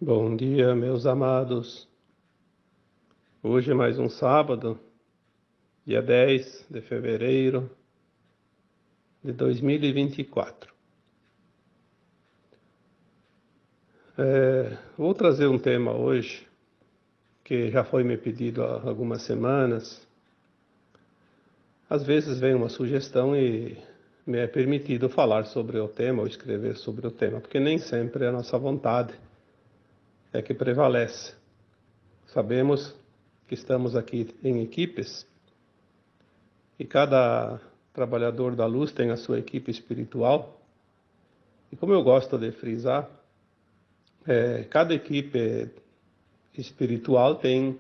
Bom dia, meus amados. Hoje é mais um sábado, dia 10 de fevereiro de 2024. Vou trazer um tema hoje que já foi me pedido há algumas semanas. Às vezes vem uma sugestão e me é permitido falar sobre o tema ou escrever sobre o tema, porque nem sempre a nossa vontade é que prevalece. Sabemos que estamos aqui em equipes e cada trabalhador da luz tem a sua equipe espiritual. E como eu gosto de frisar, cada equipe espiritual tem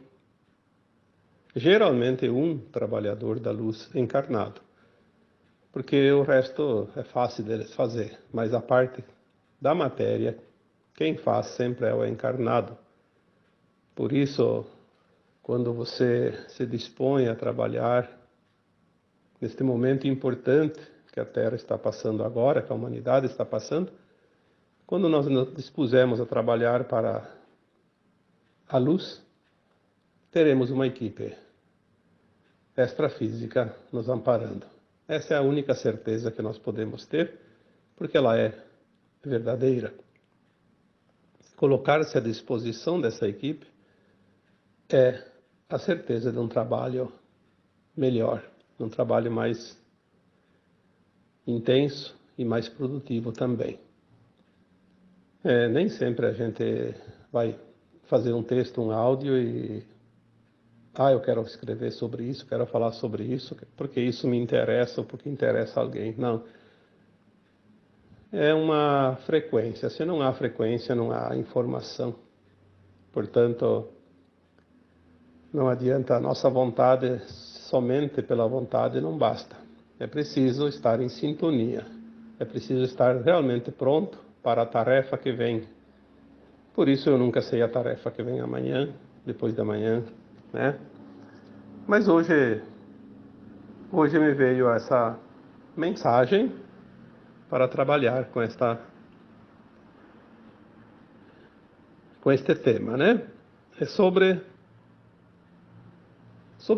geralmente um trabalhador da luz encarnado, porque o resto é fácil deles fazer, mas a parte da matéria, quem faz sempre é o encarnado. Por isso, quando você se dispõe a trabalhar neste momento importante que a Terra está passando agora, que a humanidade está passando, quando nós nos dispusemos a trabalhar para a luz, teremos uma equipe extrafísica nos amparando. Essa é a única certeza que nós podemos ter, porque ela é verdadeira. Colocar-se à disposição dessa equipe é a certeza de um trabalho melhor, de um trabalho mais intenso e mais produtivo também. Nem sempre a gente vai fazer um texto, um áudio e eu quero escrever sobre isso, quero falar sobre isso, porque isso me interessa ou porque interessa alguém. Não. É uma frequência. Se não há frequência, não há informação. Portanto, não adianta a nossa vontade, somente pela vontade não basta. É preciso estar em sintonia. É preciso estar realmente pronto para a tarefa que vem. Por isso eu nunca sei a tarefa que vem amanhã, depois da manhã, né? Mas hoje me veio essa mensagem para trabalhar com este tema, né? É sobre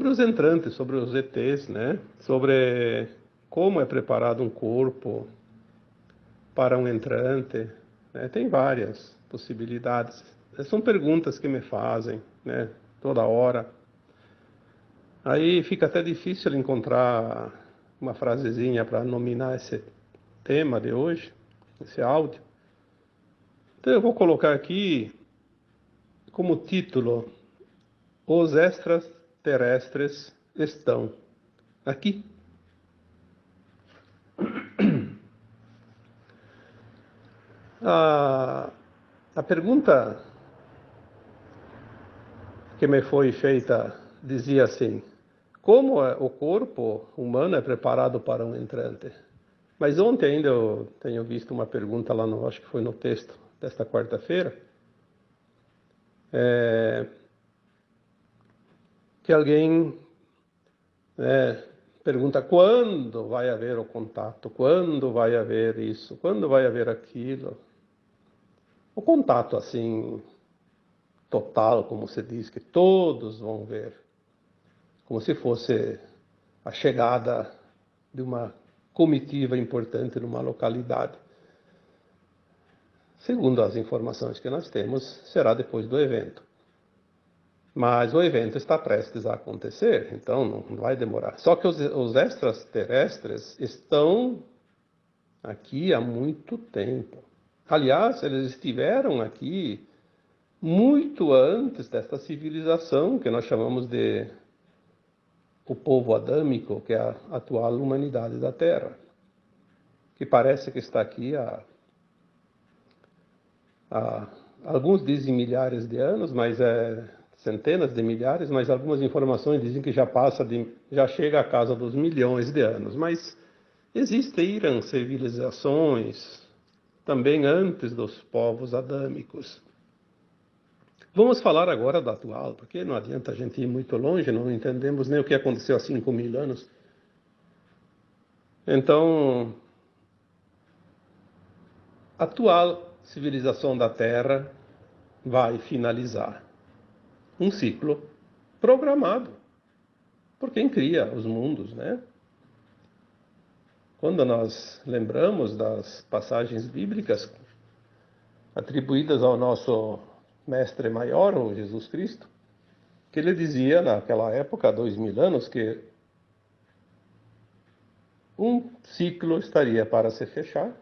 os entrantes, sobre os ETs, né? Sobre como é preparado um corpo para um entrante, né? Tem várias possibilidades. São perguntas que me fazem, né? Toda hora. Aí fica até difícil encontrar uma frasezinha para nominar esse tema de hoje, esse áudio. Então eu vou colocar aqui como título: Os extraterrestres estão aqui. A pergunta que me foi feita dizia assim: como o corpo humano é preparado para um entrante? Mas ontem ainda eu tenho visto uma pergunta lá no, acho que foi no texto desta quarta-feira, que alguém pergunta quando vai haver o contato, quando vai haver isso, quando vai haver aquilo. O contato assim total, como se diz, que todos vão ver, como se fosse a chegada de uma comitiva importante numa localidade. Segundo as informações que nós temos, será depois do evento. Mas o evento está prestes a acontecer, então não vai demorar. Só que os extraterrestres estão aqui há muito tempo. Aliás, eles estiveram aqui muito antes desta civilização que nós chamamos de o povo adâmico, que é a atual humanidade da Terra, que parece que está aqui há alguns dizem milhares de anos, mas centenas de milhares, mas algumas informações dizem que já chega à casa dos milhões de anos. Mas existiram civilizações também antes dos povos adâmicos. Vamos falar agora da atual, porque não adianta a gente ir muito longe, não entendemos nem o que aconteceu há 5.000 anos. Então, a atual civilização da Terra vai finalizar um ciclo programado por quem cria os mundos, né? Quando nós lembramos das passagens bíblicas atribuídas ao nosso mestre maior, o Jesus Cristo, que ele dizia naquela época, há 2000 anos, que um ciclo estaria para se fechar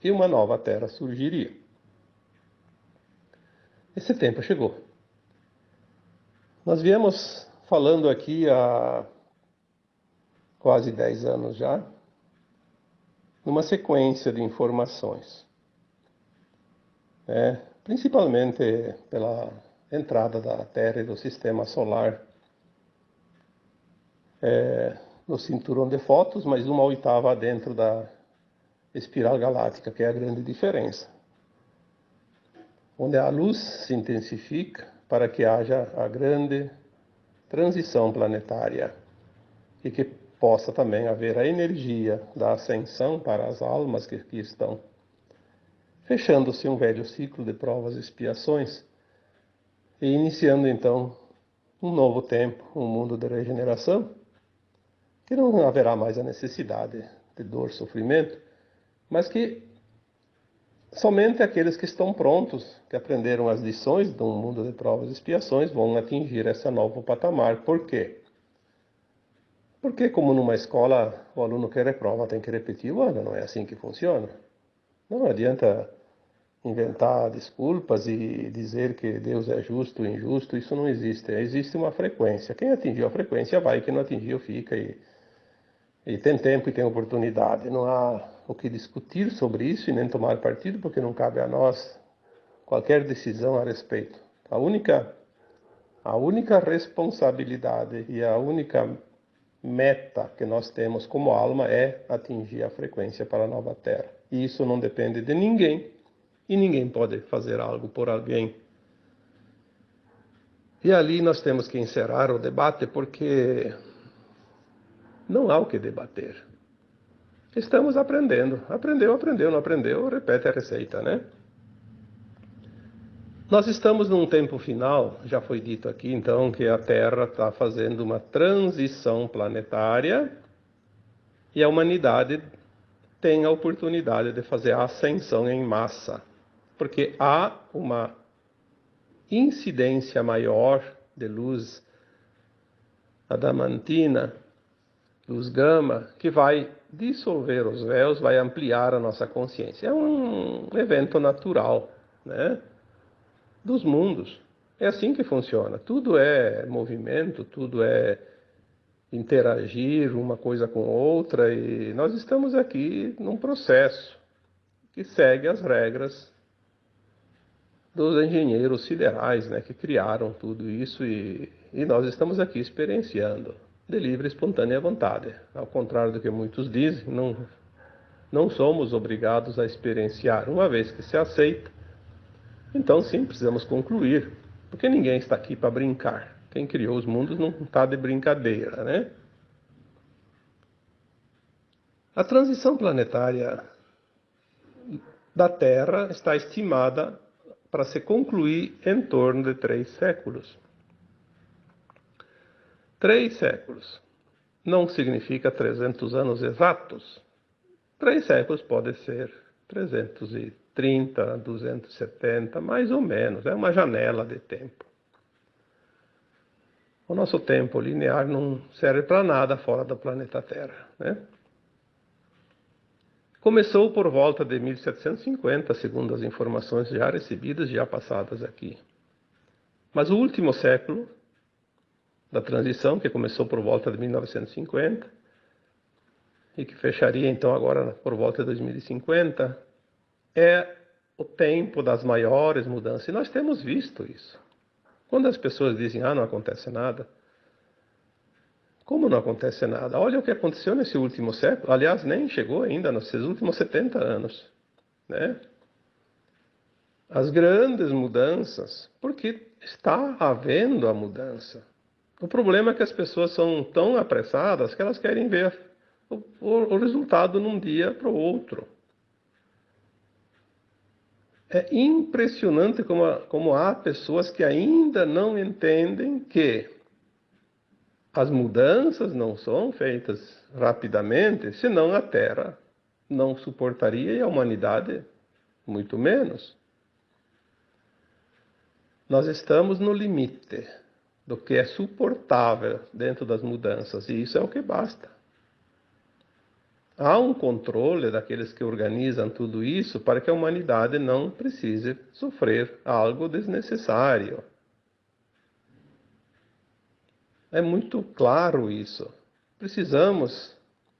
e uma nova terra surgiria. Esse tempo chegou. Nós viemos falando aqui há quase 10 anos já, numa sequência de informações, principalmente pela entrada da Terra e do Sistema Solar no cinturão de Fóton, mas uma oitava dentro da espiral galáctica, que é a grande diferença, onde a luz se intensifica para que haja a grande transição planetária e que possa também haver a energia da ascensão para as almas que aqui estão, fechando-se um velho ciclo de provas e expiações e iniciando então um novo tempo, um mundo de regeneração, que não haverá mais a necessidade de dor, sofrimento, mas que somente aqueles que estão prontos, que aprenderam as lições de um mundo de provas e expiações, vão atingir esse novo patamar. Por quê? Porque, como numa escola, o aluno que reprova tem que repetir o ano, não é assim que funciona. Não adianta inventar desculpas e dizer que Deus é justo ou injusto, isso não existe. Existe uma frequência. Quem atingiu a frequência vai, quem não atingiu fica. E tem tempo e tem oportunidade. Não há o que discutir sobre isso e nem tomar partido, porque não cabe a nós qualquer decisão a respeito. A única responsabilidade e a única meta que nós temos como alma é atingir a frequência para a nova Terra. E isso não depende de ninguém, e ninguém pode fazer algo por alguém. E ali nós temos que encerrar o debate, porque não há o que debater. Estamos aprendendo. Aprendeu, não aprendeu, repete a receita, né? Nós estamos num tempo final, já foi dito aqui então que a Terra está fazendo uma transição planetária e a humanidade tem a oportunidade de fazer a ascensão em massa, porque há uma incidência maior de luz adamantina, luz gama, que vai dissolver os véus, vai ampliar a nossa consciência. É um evento natural, né? Dos mundos. É assim que funciona. Tudo é movimento, tudo é interagir uma coisa com outra, e nós estamos aqui num processo que segue as regras dos engenheiros siderais, né, que criaram tudo isso, e nós estamos aqui experienciando de livre e espontânea vontade. Ao contrário do que muitos dizem, não somos obrigados a experienciar. Uma vez que se aceita, então sim, precisamos concluir, porque ninguém está aqui para brincar. Quem criou os mundos não está de brincadeira, né? A transição planetária da Terra está estimada para se concluir em torno de 3 séculos. 3 séculos não significa 300 anos exatos. 3 séculos pode ser 330, 270, mais ou menos. É uma janela de tempo. O nosso tempo linear não serve para nada fora do planeta Terra, né? Começou por volta de 1750, segundo as informações já recebidas, já passadas aqui. Mas o último século da transição, que começou por volta de 1950, e que fecharia então agora por volta de 2050, é o tempo das maiores mudanças. E nós temos visto isso. Quando as pessoas dizem, não acontece nada, como não acontece nada? Olha o que aconteceu nesse último século. Aliás, nem chegou ainda nesses últimos 70 anos, né? As grandes mudanças, porque está havendo a mudança. O problema é que as pessoas são tão apressadas que elas querem ver o resultado num dia para o outro. É impressionante como há pessoas que ainda não entendem que as mudanças não são feitas rapidamente, senão a Terra não suportaria e a humanidade muito menos. Nós estamos no limite do que é suportável dentro das mudanças, e isso é o que basta. Há um controle daqueles que organizam tudo isso para que a humanidade não precise sofrer algo desnecessário. É muito claro isso. Precisamos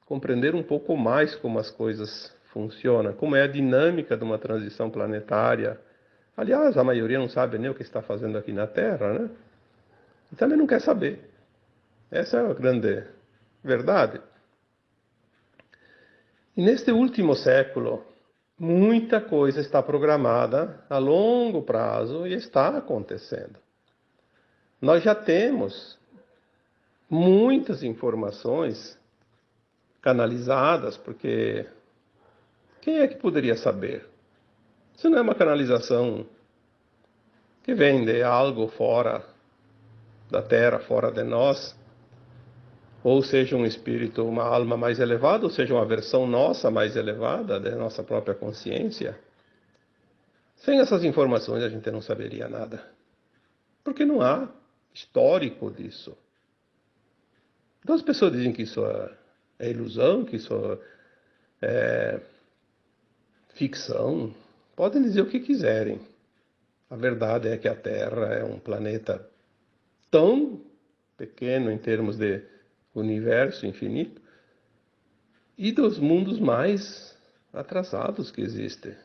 compreender um pouco mais como as coisas funcionam, como é a dinâmica de uma transição planetária. Aliás, a maioria não sabe nem o que está fazendo aqui na Terra, né? E também não quer saber. Essa é a grande verdade. E neste último século, muita coisa está programada a longo prazo e está acontecendo. Nós já temos muitas informações canalizadas, porque quem é que poderia saber? Se não é uma canalização que vem de algo fora da Terra, fora de nós, ou seja um espírito, uma alma mais elevada, ou seja uma versão nossa mais elevada da nossa própria consciência. Sem essas informações a gente não saberia nada, porque não há histórico disso. Então as pessoas dizem que isso é ilusão, que isso é ficção. Podem dizer o que quiserem. A verdade é que a Terra é um planeta tão pequeno em termos de universo infinito e dos mundos mais atrasados que existem.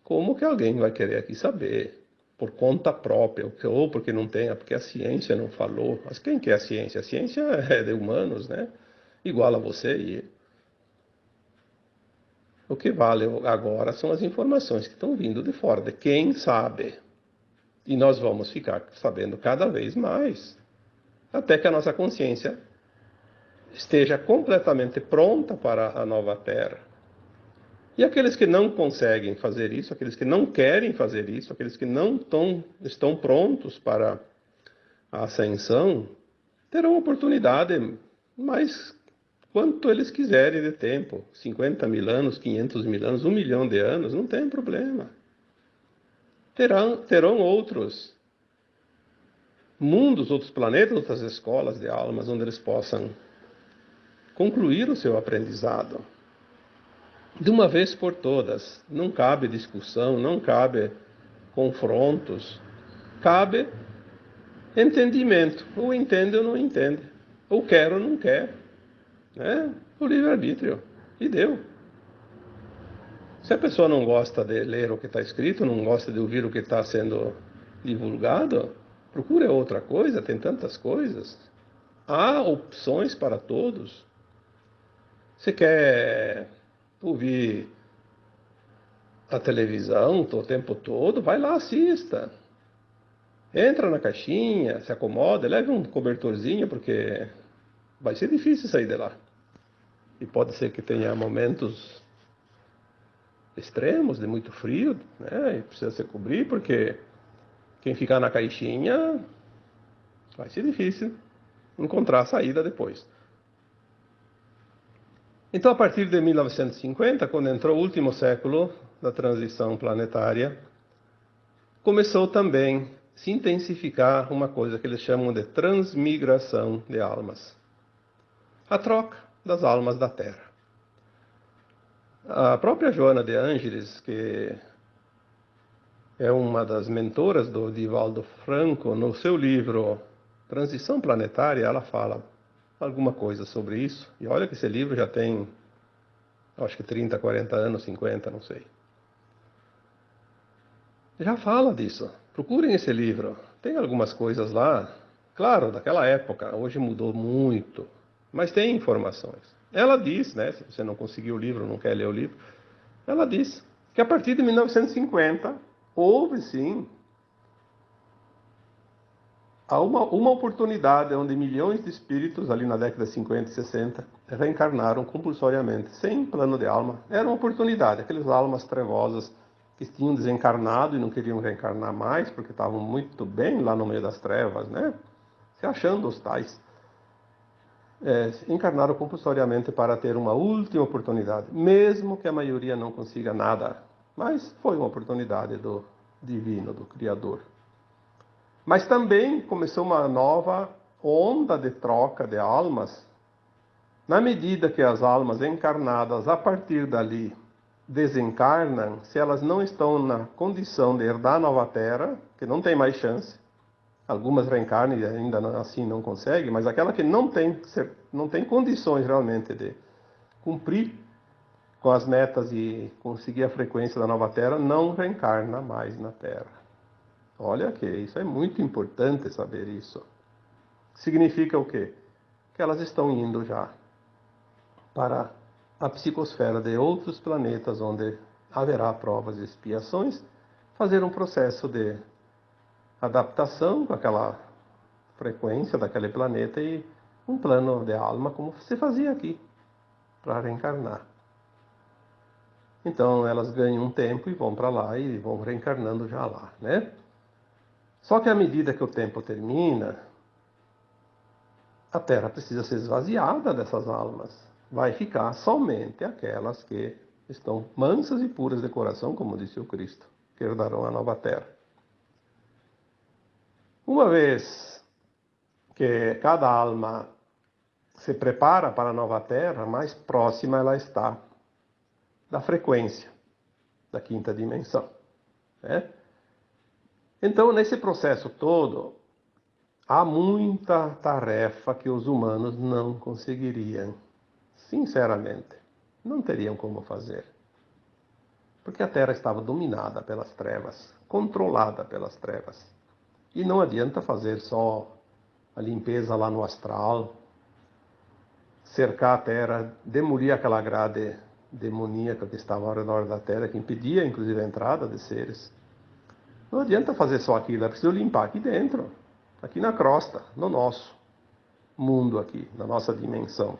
Como que alguém vai querer aqui saber? Por conta própria, ou porque não tem, porque a ciência não falou. Mas quem que é a ciência? A ciência é de humanos, né? Igual a você e eu. O que vale agora são as informações que estão vindo de fora, de quem sabe. E nós vamos ficar sabendo cada vez mais, até que a nossa consciência esteja completamente pronta para a nova Terra. E aqueles que não conseguem fazer isso, aqueles que não querem fazer isso, aqueles que não estão prontos para a ascensão, terão oportunidade, mas quanto eles quiserem de tempo, 50 mil anos, 500 mil anos, 1 milhão de anos, não tem problema. Terão outros mundos, outros planetas, outras escolas de almas, onde eles possam concluir o seu aprendizado. De uma vez por todas, não cabe discussão, não cabe confrontos, cabe entendimento. Ou entende ou não entende, ou quer ou não quer. Né? O livre-arbítrio. E deu. Se a pessoa não gosta de ler o que está escrito, não gosta de ouvir o que está sendo divulgado, procure outra coisa, tem tantas coisas. Há opções para todos. Você quer ouvir a televisão o tempo todo? Vai lá, assista. Entra na caixinha, se acomoda, leve um cobertorzinho, porque vai ser difícil sair de lá. E pode ser que tenha momentos extremos, de muito frio, né? E precisa se cobrir, porque quem ficar na caixinha vai ser difícil encontrar a saída depois. Então, a partir de 1950, quando entrou o último século da transição planetária, começou também a se intensificar uma coisa que eles chamam de transmigração de almas. A troca das almas da Terra. A própria Joana de Ângeles, que é uma das mentoras do Divaldo Franco, no seu livro Transição Planetária, ela fala alguma coisa sobre isso. E olha que esse livro já tem, acho que 30, 40 anos, 50, não sei. Já fala disso. Procurem esse livro. Tem algumas coisas lá, claro, daquela época. Hoje mudou muito, mas tem informações. Ela diz, né, se você não conseguiu o livro, não quer ler o livro, ela diz que a partir de 1950 houve sim uma oportunidade onde milhões de espíritos, ali na década de 50 e 60, reencarnaram compulsoriamente, sem plano de alma. Era uma oportunidade, aquelas almas trevosas que tinham desencarnado e não queriam reencarnar mais, porque estavam muito bem lá no meio das trevas, né? Se achando os tais. Encarnaram compulsoriamente para ter uma última oportunidade, mesmo que a maioria não consiga nada. Mas foi uma oportunidade do divino, do Criador. Mas também começou uma nova onda de troca de almas. Na medida que as almas encarnadas, a partir dali, desencarnam, se elas não estão na condição de herdar a nova terra, que não tem mais chance, algumas reencarnam e ainda assim não conseguem, mas aquela que não tem condições realmente de cumprir com as metas e conseguir a frequência da nova terra, não reencarna mais na terra. Olha que isso é muito importante saber isso. Significa o quê? Que elas estão indo já para a psicosfera de outros planetas, onde haverá provas e expiações, fazer um processo de adaptação com aquela frequência daquele planeta e um plano de alma, como se fazia aqui, para reencarnar. Então elas ganham um tempo e vão para lá e vão reencarnando já lá, né? Só que à medida que o tempo termina, a Terra precisa ser esvaziada dessas almas. Vai ficar somente aquelas que estão mansas e puras de coração, como disse o Cristo, que herdarão a nova Terra. Uma vez que cada alma se prepara para a nova Terra, mais próxima ela está da frequência da quinta dimensão, né? Então, nesse processo todo, há muita tarefa que os humanos não conseguiriam. Sinceramente, não teriam como fazer. Porque a Terra estava dominada pelas trevas, controlada pelas trevas. E não adianta fazer só a limpeza lá no astral, cercar a Terra, demolir aquela grade demoníaca que estava ao redor da Terra, que impedia inclusive a entrada de seres. Não adianta fazer só aquilo, é preciso limpar aqui dentro, aqui na crosta, no nosso mundo aqui, na nossa dimensão.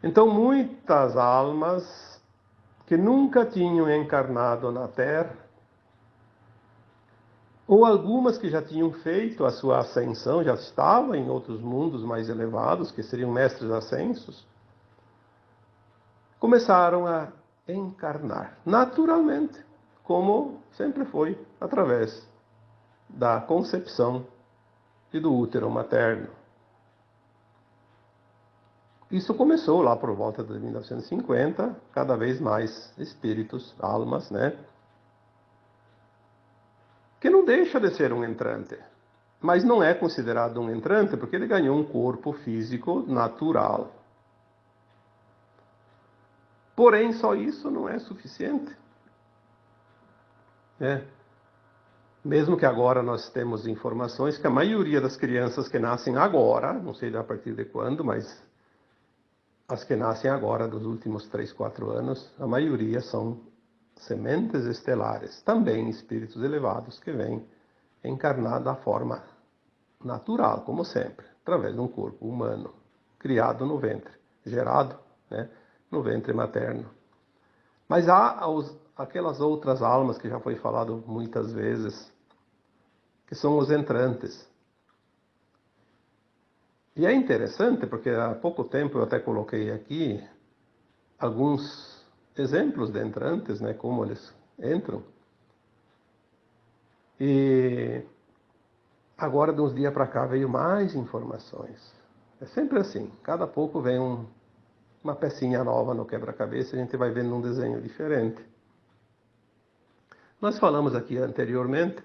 Então muitas almas que nunca tinham encarnado na Terra, ou algumas que já tinham feito a sua ascensão, já estavam em outros mundos mais elevados, que seriam mestres ascensos, começaram a encarnar naturalmente, como sempre foi, através da concepção e do útero materno. Isso começou lá por volta de 1950, cada vez mais espíritos, almas, né? Que não deixa de ser um entrante, mas não é considerado um entrante porque ele ganhou um corpo físico natural. Porém, só isso não é suficiente. Mesmo que agora nós temos informações que a maioria das crianças que nascem agora, não sei a partir de quando, mas as que nascem agora, dos últimos 3, 4 anos, a maioria são sementes estelares, também espíritos elevados que vêm encarnar da forma natural, como sempre, através de um corpo humano, criado no ventre, gerado, né, no ventre materno. Mas há aquelas outras almas que já foi falado muitas vezes, que são os entrantes. E é interessante porque há pouco tempo eu até coloquei aqui alguns exemplos de entrantes, né, como eles entram. E agora, de uns dias para cá, veio mais informações. É sempre assim, cada pouco vem uma pecinha nova no quebra-cabeça e a gente vai vendo um desenho diferente. Nós falamos aqui anteriormente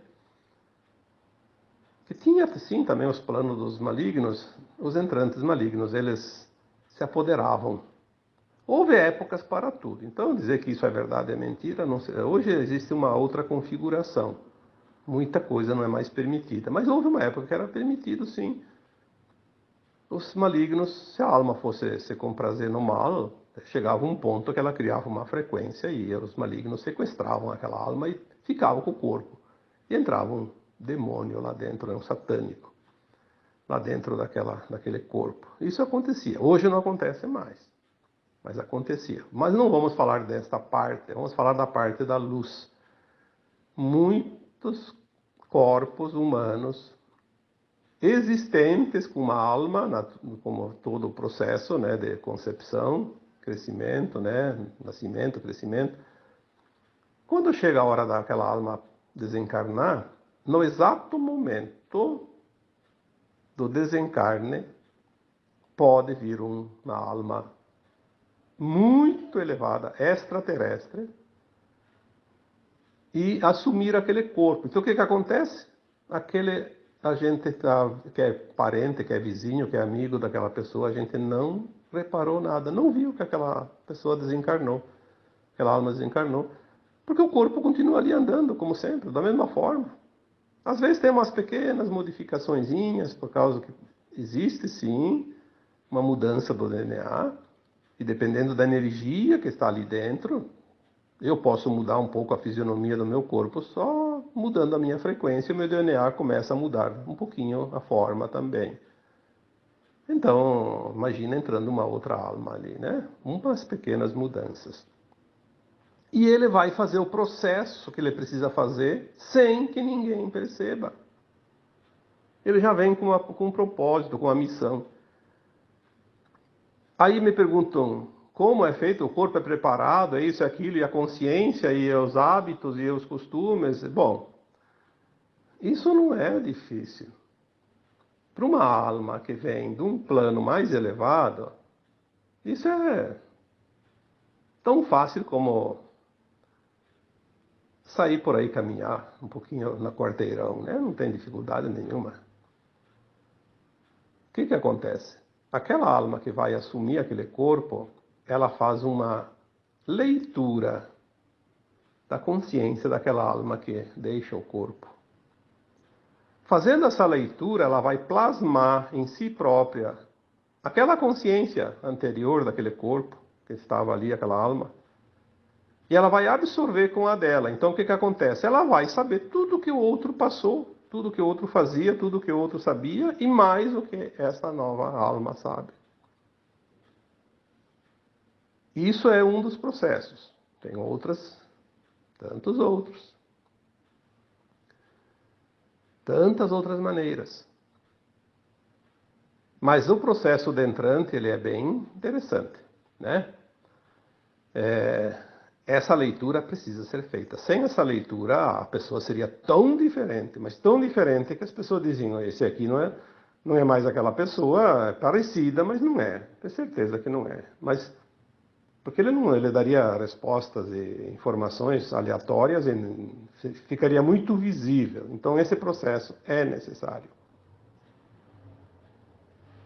que tinha, sim, também os planos dos malignos, os entrantes malignos, eles se apoderavam. Houve épocas para tudo. Então, dizer que isso é verdade é mentira, não sei. Hoje existe uma outra configuração. Muita coisa não é mais permitida. Mas houve uma época que era permitido, sim. Os malignos, se a alma fosse se comprazer no mal, chegava um ponto que ela criava uma frequência e os malignos sequestravam aquela alma e ficavam com o corpo. E entrava um demônio lá dentro, um satânico, lá dentro daquele corpo. Isso acontecia. Hoje não acontece mais. mas acontecia. Mas não vamos falar desta parte, vamos falar da parte da luz. Muitos corpos humanos existentes com uma alma, como todo o processo, né, de concepção, crescimento, né, nascimento, crescimento. Quando chega a hora daquela alma desencarnar, no exato momento do desencarne, pode vir uma alma muito elevada, extraterrestre, e assumir aquele corpo. Então o que acontece? A gente que é parente, que é vizinho, que é amigo daquela pessoa, a gente não reparou nada, não viu que aquela pessoa desencarnou, aquela alma desencarnou, porque o corpo continua ali andando, como sempre, da mesma forma. Às vezes tem umas pequenas modificaçõezinhas, por causa que existe sim uma mudança do DNA, e dependendo da energia que está ali dentro, eu posso mudar um pouco a fisionomia do meu corpo só mudando a minha frequência, o meu DNA começa a mudar um pouquinho a forma também. Então, imagina entrando uma outra alma ali, né? Umas pequenas mudanças. E ele vai fazer o processo que ele precisa fazer sem que ninguém perceba. Ele já vem com um propósito, com uma missão. Aí me perguntam, como é feito? O corpo é preparado, é isso, é aquilo, e a consciência, e os hábitos, e os costumes? Bom, isso não é difícil. Para uma alma que vem de um plano mais elevado, isso é tão fácil como sair por aí caminhar um pouquinho na quarteirão, né? Não tem dificuldade nenhuma. O que acontece? Aquela alma que vai assumir aquele corpo, ela faz uma leitura da consciência daquela alma que deixa o corpo. Fazendo essa leitura, ela vai plasmar em si própria aquela consciência anterior daquele corpo, que estava ali, aquela alma, e ela vai absorver com a dela. Então o que acontece? Ela vai saber tudo que o outro passou, tudo que o outro fazia, tudo que o outro sabia, e mais o que essa nova alma sabe. Isso é um dos processos. Tem tantos outros. Tantas outras maneiras. Mas o processo de entrante, ele é bem interessante, né? Essa leitura precisa ser feita. Sem essa leitura, a pessoa seria tão diferente, mas tão diferente que as pessoas diziam, esse aqui não é mais aquela pessoa, é parecida, mas não é. Tenho certeza que não é. Mas porque ele daria respostas e informações aleatórias e ficaria muito visível. Então esse processo é necessário.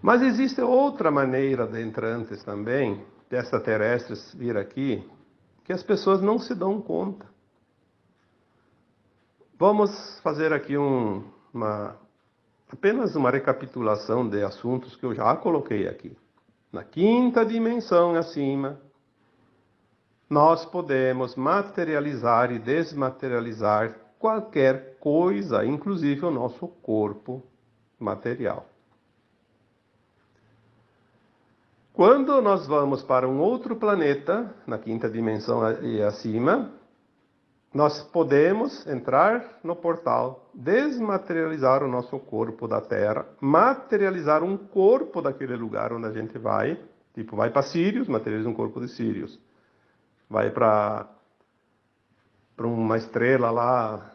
Mas existe outra maneira de entrantes também, de extraterrestres vir aqui, que as pessoas não se dão conta. Vamos fazer aqui apenas uma recapitulação de assuntos que eu já coloquei aqui. Na quinta dimensão acima, nós podemos materializar e desmaterializar qualquer coisa, inclusive o nosso corpo material. Quando nós vamos para um outro planeta, na quinta dimensão e acima, nós podemos entrar no portal, desmaterializar o nosso corpo da Terra, materializar um corpo daquele lugar onde a gente vai, tipo, vai para Sirius, materializa um corpo de Sirius. Vai para uma estrela lá,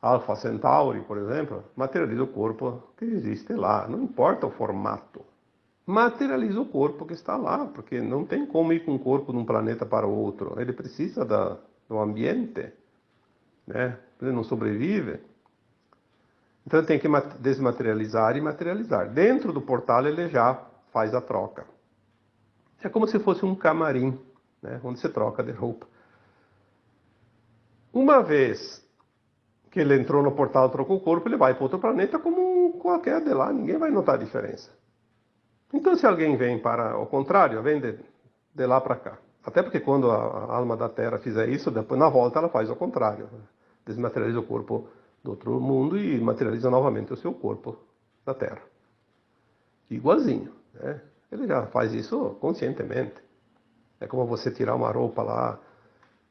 Alpha Centauri, por exemplo, materializa o corpo que existe lá, não importa o formato. Materializa o corpo que está lá, porque não tem como ir com um corpo de um planeta para o outro. Ele precisa do ambiente, né? Ele não sobrevive. Então ele tem que desmaterializar e materializar. Dentro do portal ele já faz a troca. É como se fosse um camarim, né? Onde você troca de roupa. Uma vez que ele entrou no portal e trocou o corpo, ele vai para outro planeta como qualquer de lá, ninguém vai notar a diferença. Então, se alguém vem para ao contrário, vem de lá para cá. Até porque quando a alma da Terra fizer isso, depois na volta ela faz ao contrário. Desmaterializa o corpo do outro mundo e materializa novamente o seu corpo da Terra. Igualzinho, né? Ele já faz isso conscientemente. É como você tirar uma roupa lá,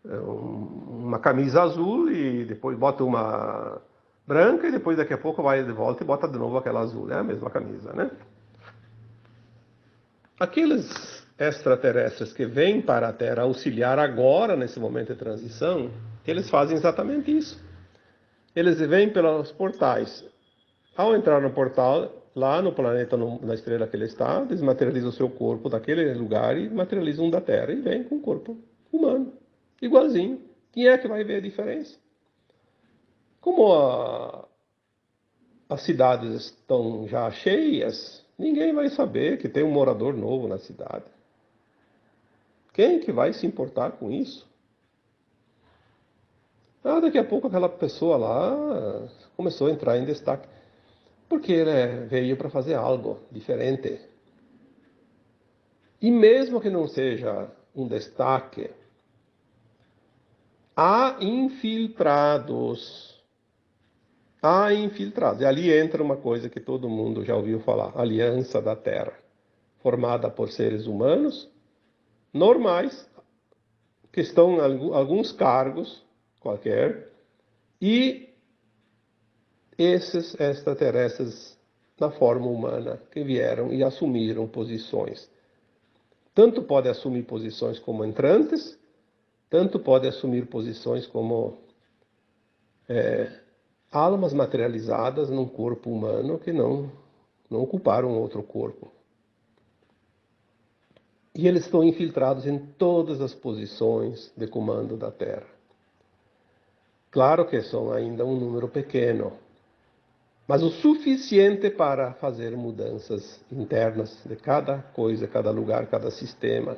uma camisa azul e depois bota uma branca e depois daqui a pouco vai de volta e bota de novo aquela azul. É a mesma camisa, né? Aqueles extraterrestres que vêm para a Terra auxiliar agora, nesse momento de transição, eles fazem exatamente isso. Eles vêm pelos portais. Ao entrar no portal, lá no planeta, na estrela que ele está, desmaterializa o seu corpo daquele lugar e materializa um da Terra. E vem com o corpo humano, igualzinho. Quem é que vai ver a diferença? Como as cidades estão já cheias, ninguém vai saber que tem um morador novo na cidade. Quem que vai se importar com isso? Daqui a pouco aquela pessoa lá começou a entrar em destaque, porque ele veio para fazer algo diferente. E mesmo que não seja um destaque, há infiltrados. Há infiltrados. E ali entra uma coisa que todo mundo já ouviu falar: a Aliança da Terra, formada por seres humanos normais, que estão em alguns cargos qualquer, e esses extraterrestres na forma humana que vieram e assumiram posições. Tanto pode assumir posições como entrantes, tanto pode assumir posições como almas materializadas num corpo humano que não ocuparam outro corpo. E eles estão infiltrados em todas as posições de comando da Terra. Claro que são ainda um número pequeno, mas o suficiente para fazer mudanças internas de cada coisa, cada lugar, cada sistema.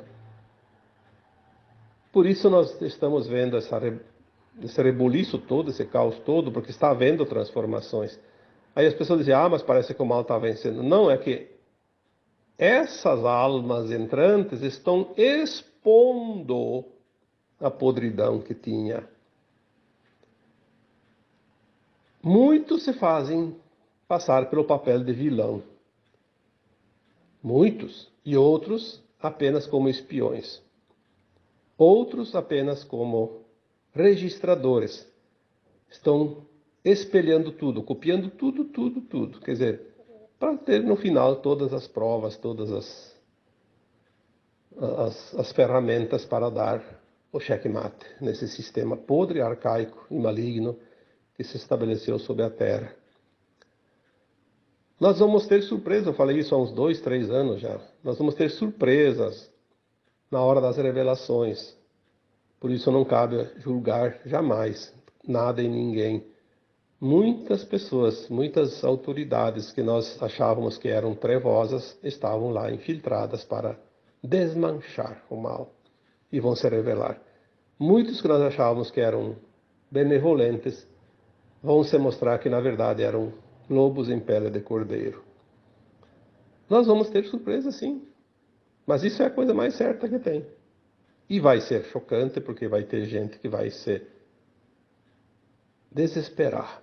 Por isso nós estamos vendo esse rebuliço todo, esse caos todo, porque está havendo transformações. Aí as pessoas dizem, mas parece que o mal está vencendo. Não, é que essas almas entrantes estão expondo a podridão que tinha. Muitos se fazem passar pelo papel de vilão. Muitos. E outros apenas como espiões. Outros apenas como registradores. Estão espelhando tudo, copiando tudo, tudo, tudo. Quer dizer, para ter no final todas as provas, todas as ferramentas para dar o checkmate nesse sistema podre, arcaico e maligno que se estabeleceu sobre a Terra. Nós vamos ter surpresas, eu falei isso há uns 2, 3 anos já. Nós vamos ter surpresas na hora das revelações. Por isso não cabe julgar jamais nada e ninguém. Muitas pessoas, muitas autoridades que nós achávamos que eram trevosas, estavam lá infiltradas para desmanchar o mal e vão se revelar. Muitos que nós achávamos que eram benevolentes vão se mostrar que na verdade eram lobos em pele de cordeiro. Nós vamos ter surpresa sim, mas isso é a coisa mais certa que tem. E vai ser chocante porque vai ter gente que vai se desesperar,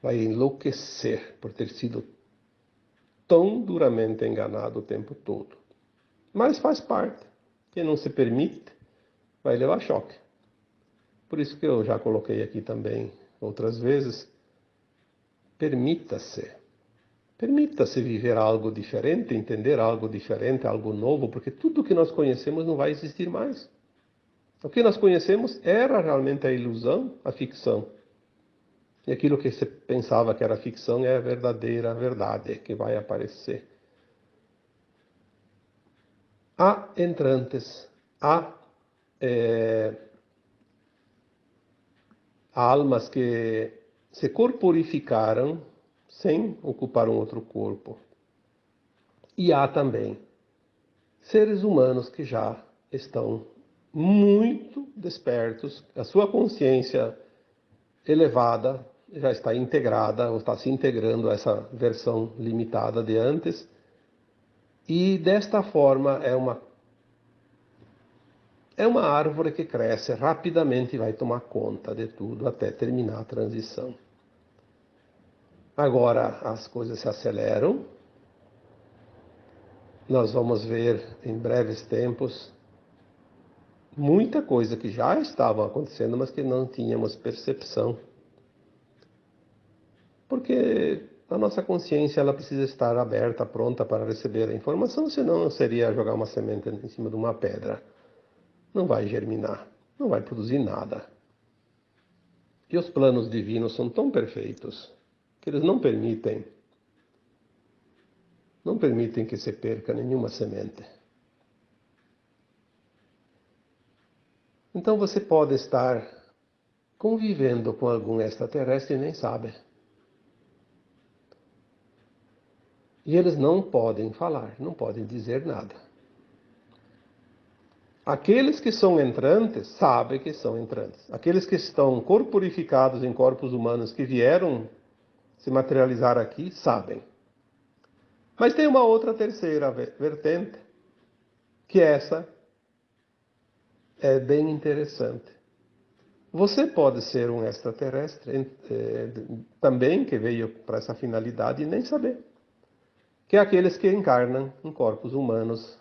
vai enlouquecer por ter sido tão duramente enganado o tempo todo. Mas faz parte. Quem não se permite vai levar choque. Por isso que eu já coloquei aqui também outras vezes, permita-se. Permita-se viver algo diferente, entender algo diferente, algo novo, porque tudo que nós conhecemos não vai existir mais. O que nós conhecemos era realmente a ilusão, a ficção. E aquilo que você pensava que era ficção é a verdadeira verdade que vai aparecer. Há entrantes, há almas que se corporificaram sem ocupar um outro corpo. E há também seres humanos que já estão muito despertos, a sua consciência elevada já está integrada, ou está se integrando a essa versão limitada de antes, e desta forma é uma árvore que cresce rapidamente e vai tomar conta de tudo até terminar a transição. Agora as coisas se aceleram. Nós vamos ver em breves tempos muita coisa que já estava acontecendo, mas que não tínhamos percepção. Porque a nossa consciência ela precisa estar aberta, pronta para receber a informação, senão seria jogar uma semente em cima de uma pedra. Não vai germinar, não vai produzir nada. E os planos divinos são tão perfeitos que eles não permitem que se perca nenhuma semente. Então você pode estar convivendo com algum extraterrestre e nem sabe. E eles não podem falar, não podem dizer nada. Aqueles que são entrantes sabem que são entrantes. Aqueles que estão corporificados em corpos humanos que vieram se materializar aqui sabem. Mas tem uma outra terceira vertente, que essa é bem interessante. Você pode ser um extraterrestre também que veio para essa finalidade e nem saber. Que é aqueles que encarnam em corpos humanos,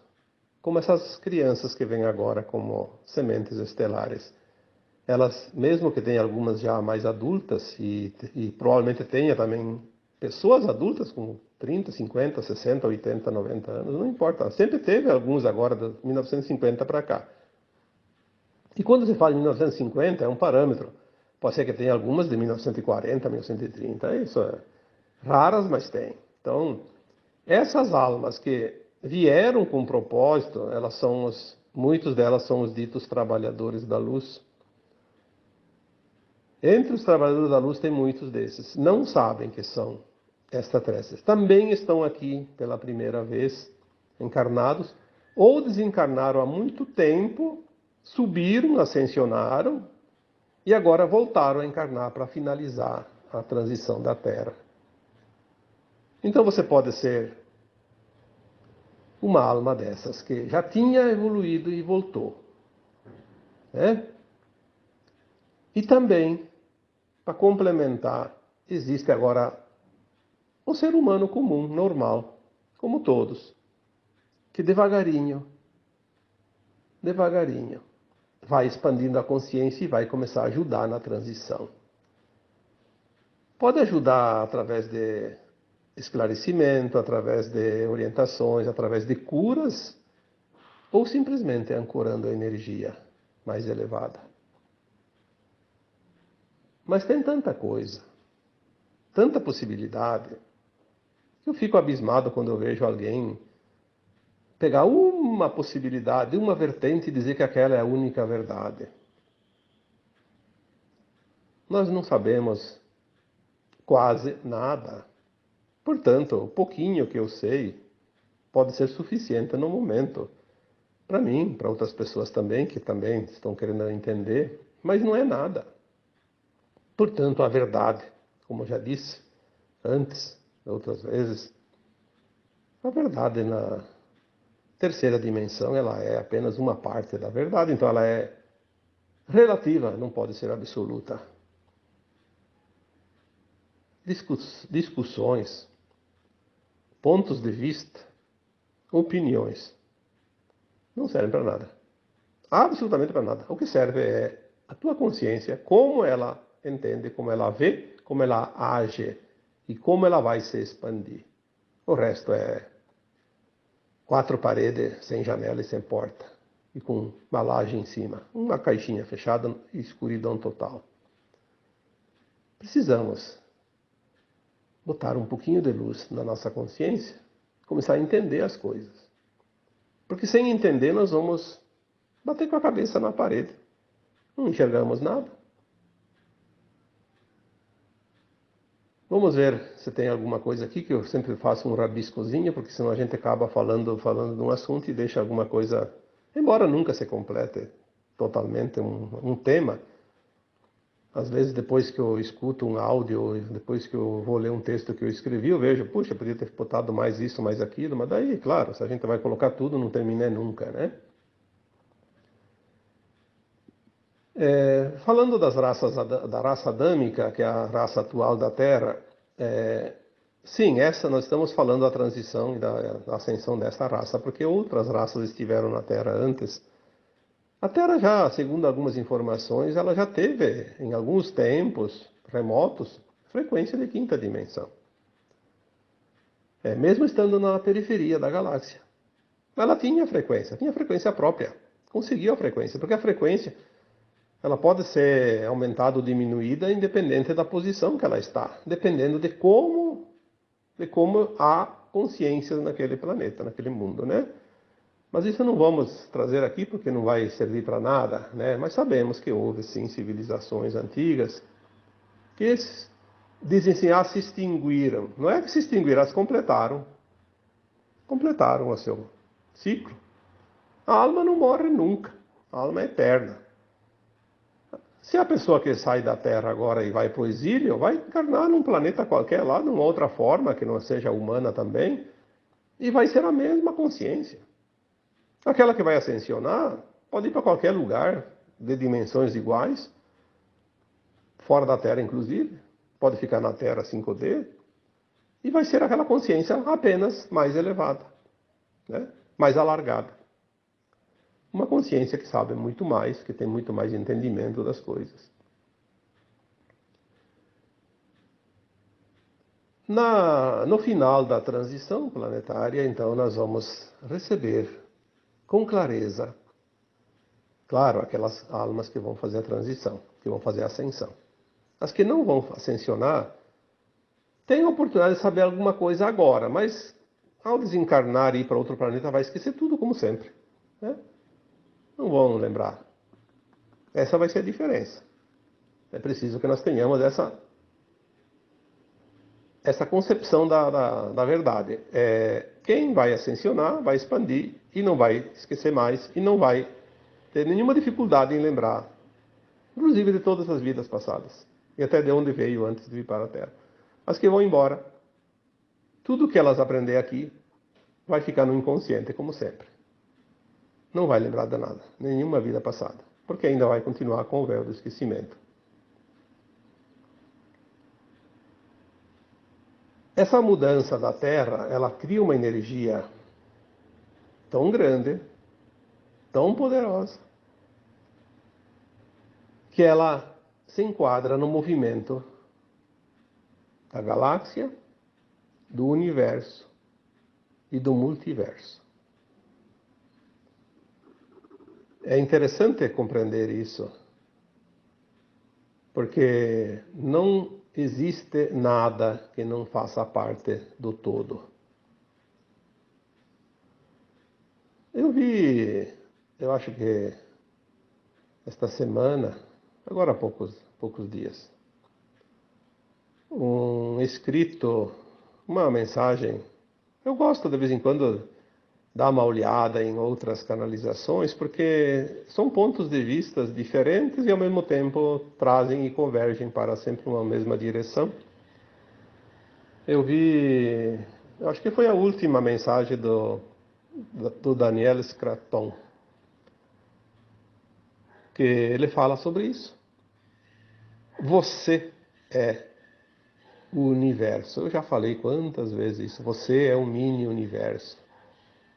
como essas crianças que vêm agora como sementes estelares. Elas, mesmo que tenham algumas já mais adultas, e provavelmente tenha também pessoas adultas com 30, 50, 60, 80, 90 anos, não importa. Sempre teve alguns agora, de 1950 para cá. E quando se fala em 1950, é um parâmetro. Pode ser que tenha algumas de 1940, 1930, isso é raras, mas tem. Então, essas almas que vieram com propósito, muitos delas são os ditos trabalhadores da luz. Entre os trabalhadores da luz tem muitos desses. Não sabem que são extraterrestres. Também estão aqui pela primeira vez, encarnados, ou desencarnaram há muito tempo, subiram, ascensionaram, e agora voltaram a encarnar para finalizar a transição da Terra. Então você pode ser uma alma dessas que já tinha evoluído e voltou. Né? E também, para complementar, existe agora um ser humano comum, normal, como todos, que devagarinho, vai expandindo a consciência e vai começar a ajudar na transição. Pode ajudar através de esclarecimento, através de orientações, através de curas, ou simplesmente ancorando a energia mais elevada. Mas tem tanta coisa, tanta possibilidade, que eu fico abismado quando eu vejo alguém pegar uma possibilidade, uma vertente e dizer que aquela é a única verdade. Nós não sabemos quase nada. Portanto, o pouquinho que eu sei pode ser suficiente no momento. Para mim, para outras pessoas também, que também estão querendo entender, mas não é nada. Portanto, a verdade, como eu já disse antes, outras vezes, a verdade na terceira dimensão, ela é apenas uma parte da verdade, então ela é relativa, não pode ser absoluta. Discussões, pontos de vista, opiniões, não servem para nada. Absolutamente para nada. O que serve é a tua consciência, como ela entende, como ela vê, como ela age e como ela vai se expandir. O resto é quatro paredes, sem janela e sem porta, e com uma laje em cima, uma caixinha fechada e escuridão total. Precisamos botar um pouquinho de luz na nossa consciência, começar a entender as coisas. Porque sem entender nós vamos bater com a cabeça na parede. Não enxergamos nada. Vamos ver se tem alguma coisa aqui, que eu sempre faço um rabiscozinho, porque senão a gente acaba falando de um assunto e deixa alguma coisa, embora nunca se complete totalmente um tema. Às vezes, depois que eu escuto um áudio, depois que eu vou ler um texto que eu escrevi, eu vejo, puxa, podia ter botado mais isso, mais aquilo, mas daí, claro, se a gente vai colocar tudo, não termina nunca, né? Falando da raça adâmica, que é a raça atual da Terra, sim, nós estamos falando da transição e da ascensão dessa raça, porque outras raças estiveram na Terra antes A Terra já, segundo algumas informações, ela já teve, em alguns tempos remotos, frequência de quinta dimensão. Mesmo estando na periferia da galáxia. Ela tinha frequência própria. Conseguiu a frequência, porque a frequência ela pode ser aumentada ou diminuída independente da posição que ela está, dependendo de como há consciência naquele planeta, naquele mundo, né? Mas isso não vamos trazer aqui porque não vai servir para nada, né? Mas sabemos que houve sim civilizações antigas que dizem assim, se extinguiram. Não é que se extinguiram, elas completaram o seu ciclo. A alma não morre nunca, a alma é eterna. Se a pessoa que sai da Terra agora e vai para o exílio, vai encarnar num planeta qualquer lá, numa outra forma que não seja humana também, e vai ser a mesma consciência. Aquela que vai ascensionar pode ir para qualquer lugar de dimensões iguais, fora da Terra inclusive, pode ficar na Terra 5D, e vai ser aquela consciência apenas mais elevada, né? Mais alargada. Uma consciência que sabe muito mais, que tem muito mais entendimento das coisas. No final da transição planetária, então, nós vamos receber com clareza, claro, aquelas almas que vão fazer a transição, que vão fazer a ascensão. As que não vão ascensionar, têm a oportunidade de saber alguma coisa agora, mas ao desencarnar e ir para outro planeta, vai esquecer tudo como sempre, né? Não vão lembrar. Essa vai ser a diferença. É preciso que nós tenhamos essa concepção da verdade. Quem vai ascensionar, vai expandir e não vai esquecer mais e não vai ter nenhuma dificuldade em lembrar, inclusive de todas as vidas passadas e até de onde veio antes de vir para a Terra. As que vão embora, tudo que elas aprender aqui vai ficar no inconsciente, como sempre. Não vai lembrar de nada, nenhuma vida passada, porque ainda vai continuar com o véu do esquecimento. Essa mudança da Terra, ela cria uma energia tão grande, tão poderosa, que ela se enquadra no movimento da galáxia, do universo e do multiverso. É interessante compreender isso, porque não existe nada que não faça parte do todo. Eu acho que esta semana, agora há poucos dias, um escrito, uma mensagem. Eu gosto de vez em quando dar uma olhada em outras canalizações, porque são pontos de vista diferentes e ao mesmo tempo trazem e convergem para sempre uma mesma direção. Eu acho que foi a última mensagem do Daniel Scraton, que ele fala sobre isso. Você é o universo. Eu já falei quantas vezes isso. Você é um mini-universo.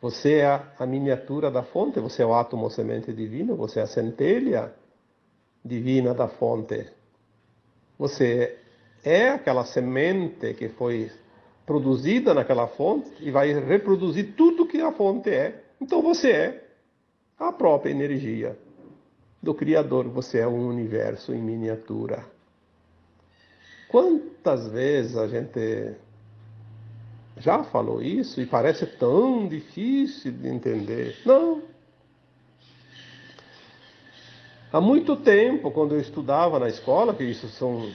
Você é a miniatura da fonte, você é o átomo semente divino, você é a centelha divina da fonte. Você é aquela semente que foi produzida naquela fonte e vai reproduzir tudo que a fonte é. Então você é a própria energia do Criador, você é um universo em miniatura. Quantas vezes a gente já falou isso e parece tão difícil de entender? Não. Há muito tempo, quando eu estudava na escola, que isso são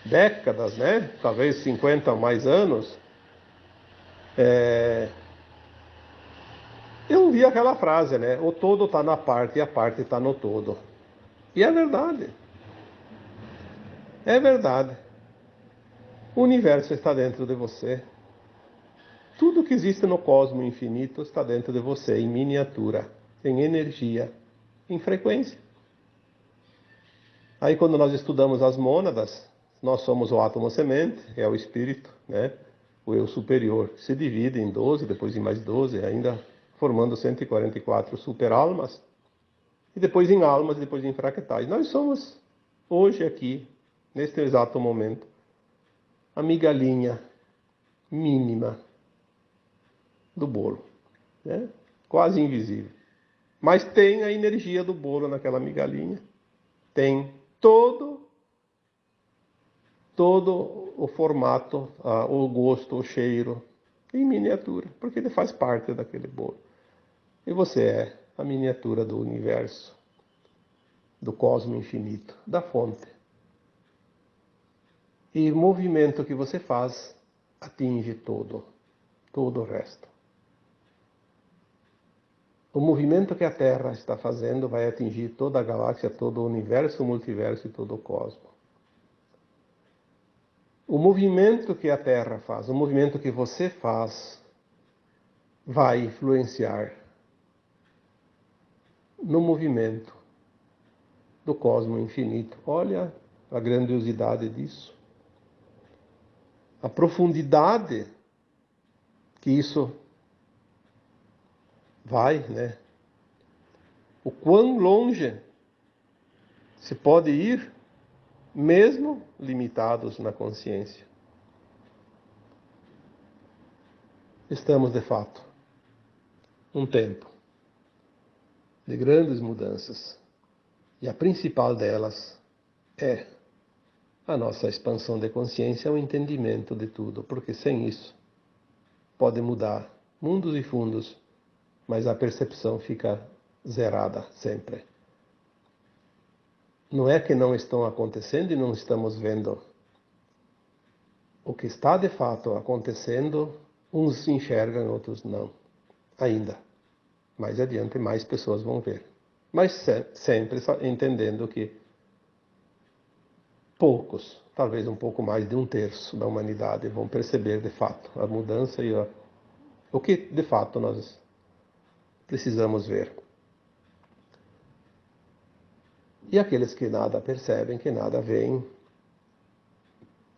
décadas, né? Talvez 50 ou mais anos, eu vi aquela frase, né? O todo está na parte e a parte está no todo. E é verdade. É verdade. O universo está dentro de você. Tudo que existe no cosmos infinito está dentro de você, em miniatura, em energia, em frequência. Aí quando nós estudamos as mônadas, nós somos o átomo semente, é o espírito, né? O eu superior, se divide em 12, depois em mais 12, ainda formando 144 super-almas. e depois em almas, e depois em fractais. Nós somos, hoje aqui, neste exato momento, a migalhinha mínima do bolo, né? Quase invisível. Mas tem a energia do bolo naquela migalhinha, tem todo o formato, o gosto, o cheiro, em miniatura, porque ele faz parte daquele bolo. E você é a miniatura do universo, do cosmo infinito, da fonte. E o movimento que você faz atinge todo o resto. O movimento que a Terra está fazendo vai atingir toda a galáxia, todo o universo, o multiverso e todo o cosmo. O movimento que a Terra faz, o movimento que você faz, vai influenciar no movimento do cosmo infinito. Olha a grandiosidade disso. A profundidade que isso vai, né? O quão longe se pode ir, mesmo limitados na consciência. Estamos, de fato, num tempo de grandes mudanças. E a principal delas é a nossa expansão de consciência, o entendimento de tudo, porque sem isso pode mudar mundos e fundos, mas a percepção fica zerada sempre. Não é que não estão acontecendo e não estamos vendo. O que está de fato acontecendo, uns enxergam, outros não. Ainda. Mais adiante, mais pessoas vão ver. Mas sempre entendendo que poucos, talvez um pouco mais de 1/3 da humanidade, vão perceber de fato a mudança e o que de fato nós precisamos ver. E aqueles que nada percebem, que nada veem,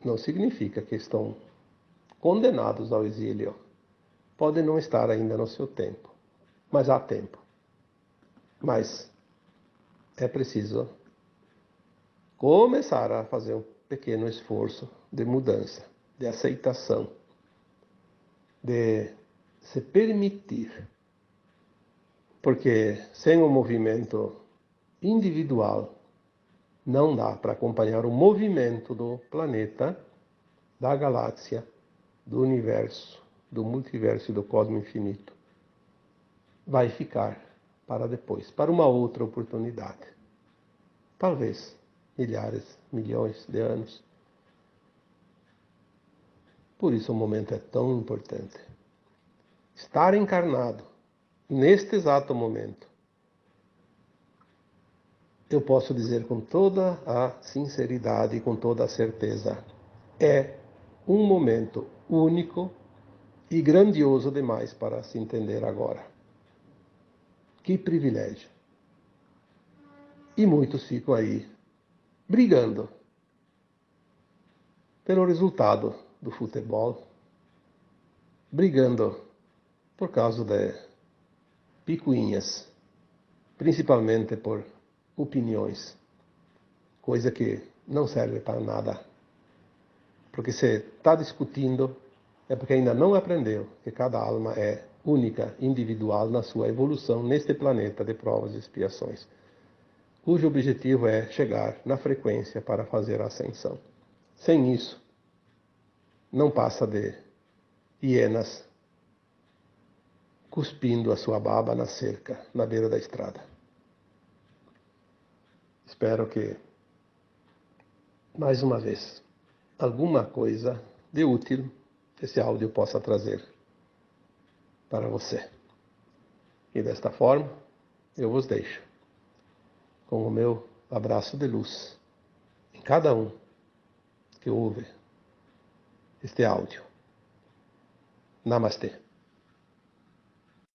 não significa que estão condenados ao exílio. Podem não estar ainda no seu tempo, mas há tempo. Mas é preciso começar a fazer um pequeno esforço de mudança, de aceitação, de se permitir. Porque sem o movimento individual não dá para acompanhar o movimento do planeta, da galáxia, do universo, do multiverso e do cosmo infinito. Vai ficar para depois, para uma outra oportunidade. Talvez milhares, milhões de anos. Por isso o momento é tão importante. Estar encarnado neste exato momento, eu posso dizer com toda a sinceridade e com toda a certeza, é um momento único e grandioso demais para se entender agora. Que privilégio! E muitos ficam aí brigando pelo resultado do futebol, brigando por causa de picuinhas, principalmente por opiniões, coisa que não serve para nada. Porque se está discutindo, é porque ainda não aprendeu que cada alma é única, individual na sua evolução neste planeta de provas e expiações, cujo objetivo é chegar na frequência para fazer a ascensão. Sem isso, não passa de hienas cuspindo a sua baba na cerca, na beira da estrada. Espero que, mais uma vez, alguma coisa de útil esse áudio possa trazer para você. E desta forma, eu vos deixo com o meu abraço de luz em cada um que ouve este áudio. Namastê.